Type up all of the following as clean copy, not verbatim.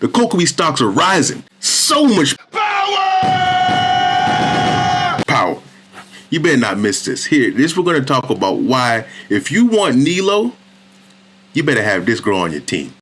The Kokomi stocks are rising. So much power. You better not miss this. We're going to talk about why, if you want Nilou, you better have this girl on your team.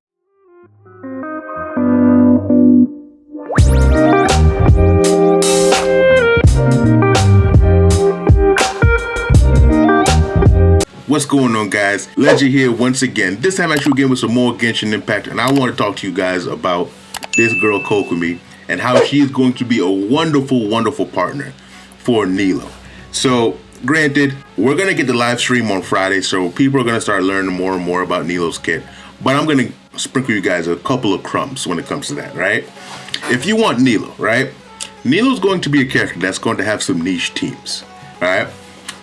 What's going on, guys? Legend here once again. This time actually again with some more Genshin Impact, and I want to talk to you guys about this girl Kokomi and how she is going to be a wonderful, wonderful partner for Nilou. So, granted, we're going to get the live stream on Friday, so people are going to start learning more and more about Nilou's kit, but I'm going to sprinkle you guys a couple of crumbs when it comes to that, right? If you want Nilou, right? Nilou's going to be a character that's going to have some niche teams, all right?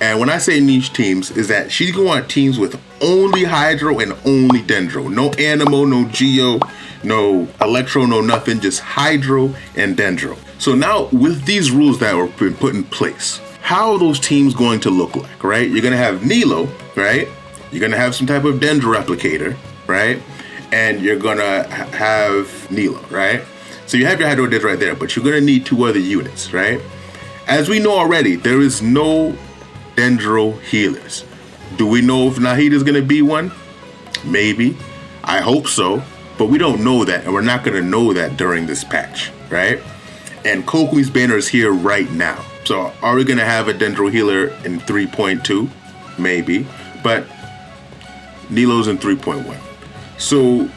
And when I say niche teams, is that she's going to want teams with only Hydro and only Dendro. No Animo, no Geo, no Electro, no nothing, just Hydro and Dendro. So now with these rules that have been put in place, how are those teams going to look like, right? You're going to have Nilou, right? You're going to have some type of Dendro replicator, right? And you're going to have Nilou, right? So you have your Hydro Dendro right there, but you're going to need two other units, right? As we know already, there is no Dendro healers. Do we know if Nahida's gonna be one? Maybe. I hope so, but we don't know that, and we're not gonna know that during this patch, right? And Kokomi's banner is here right now. So are we gonna have a Dendro healer in 3.2? Maybe, but Nilou's in 3.1. So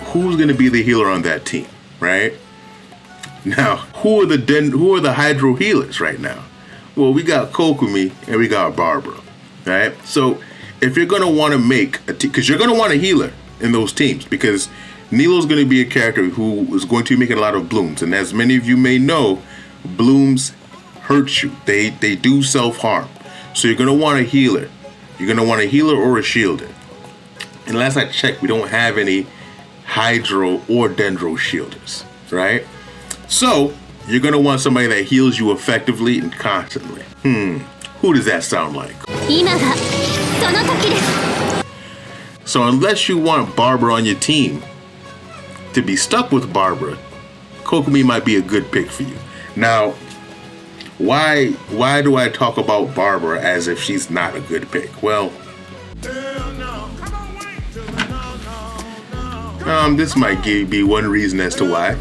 who's gonna be the healer on that team, right? Now, who are the Hydro healers right now? Well, we got Kokomi and we got Barbara, right? So if you're going to want to make a team, because you're going to want a healer in those teams, because Nilou's going to be a character who is going to be making a lot of blooms. And as many of you may know, blooms hurt you. They do self-harm. So you're going to want a healer. You're going to want a healer or a shielder. And last I checked, we don't have any Hydro or Dendro shielders, right? So you're going to want somebody that heals you effectively and constantly. Who does that sound like? So unless you want Barbara on your team, to be stuck with Barbara, Kokomi might be a good pick for you. Now, why do I talk about Barbara as if she's not a good pick? Well, this might be one reason as to why.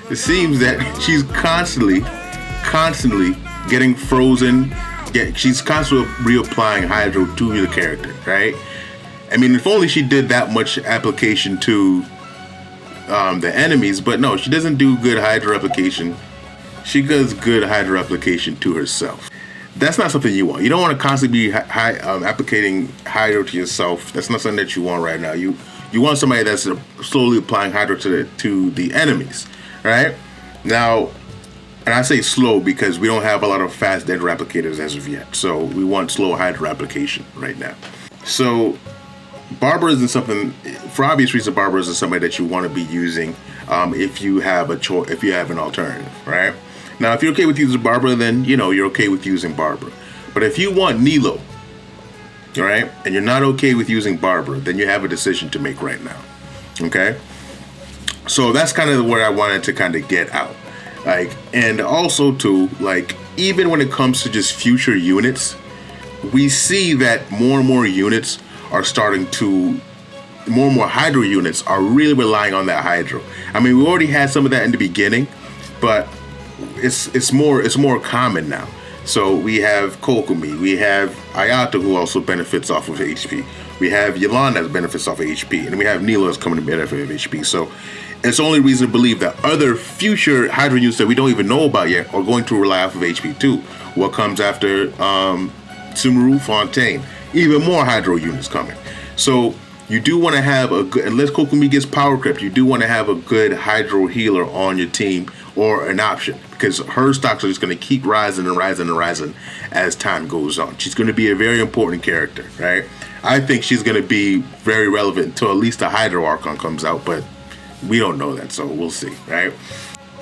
It seems that she's constantly getting frozen. She's constantly reapplying Hydro to the character, right? I mean, if only she did that much application to the enemies, but no, she doesn't do good Hydro application. She does good Hydro application to herself. That's not something you want. You don't want to constantly be applicating Hydro to yourself. That's not something that you want right now. You want somebody that's slowly applying Hydro to the enemies. Right? Now, and I say slow because we don't have a lot of fast Dendro applicators as of yet. So we want slow Hydro application right now. So Barbara isn't something, for obvious reasons, Barbara isn't somebody that you want to be using if you have a choice, if you have an alternative, right? Now, if you're okay with using Barbara, then, you know, you're okay with using Barbara. But if you want Nilou, all right, and you're not okay with using Barbara, then you have a decision to make right now, okay? So that's kind of what I wanted to kind of get out. Like, and also too, like, even when it comes to just future units, we see that more and more units are starting to, more and more Hydro units are really relying on that Hydro. I mean, we already had some of that in the beginning, but it's more common now. So we have Kokomi, we have Ayata, who also benefits off of HP. We have Yolanda that benefits off of HP, and we have Nilou that's coming to benefit of HP. So it's only reason to believe that other future Hydro units that we don't even know about yet are going to rely off of HP too. What comes after Sumeru, Fontaine? Even more Hydro units coming. So you do want to have a good, unless Kokomi gets power crept, you do want to have a good Hydro healer on your team or an option, because her stocks are just going to keep rising and rising and rising as time goes on. She's going to be a very important character, right? I think she's going to be very relevant until at least the Hydro Archon comes out, but we don't know that, so we'll see, right?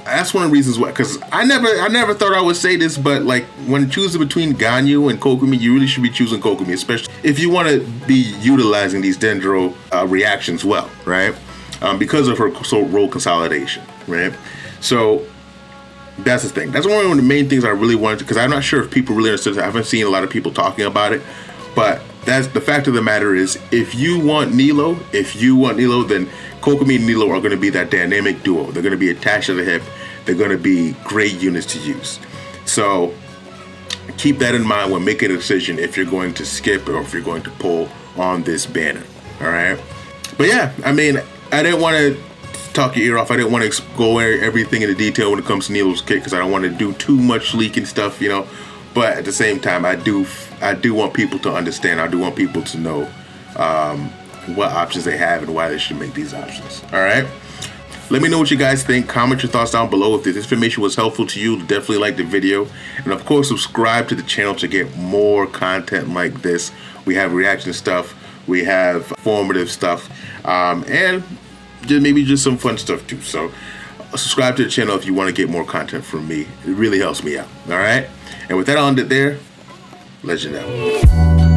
That's one of the reasons why, because I never thought I would say this, but like when choosing between Ganyu and Kokomi, you really should be choosing Kokomi, especially if you want to be utilizing these Dendro reactions well, right? because of her role consolidation, right? So that's the thing. That's one of the main things I really wanted to, because I'm not sure if people really understood. I haven't seen a lot of people talking about it, but that's the fact of the matter is, if you want Nilou, then Kokomi and Nilou are going to be that dynamic duo. They're going to be attached at the hip. They're going to be great units to use. So keep that in mind when making a decision if you're going to skip or if you're going to pull on this banner. All right. But yeah, I mean, I didn't want to talk your ear off. I didn't want to go everything into detail when it comes to Nilou's kit, because I don't want to do too much leaking stuff, you know. But at the same time, I do want people to understand. I do want people to know what options they have and why they should make these options. All right. Let me know what you guys think. Comment your thoughts down below. If this information was helpful to you, definitely like the video. And of course, subscribe to the channel to get more content like this. We have reaction stuff. We have formative stuff. And maybe just some fun stuff too. So subscribe to the channel if you want to get more content from me. It really helps me out. All right. And with that, I'll end it there. Let you know.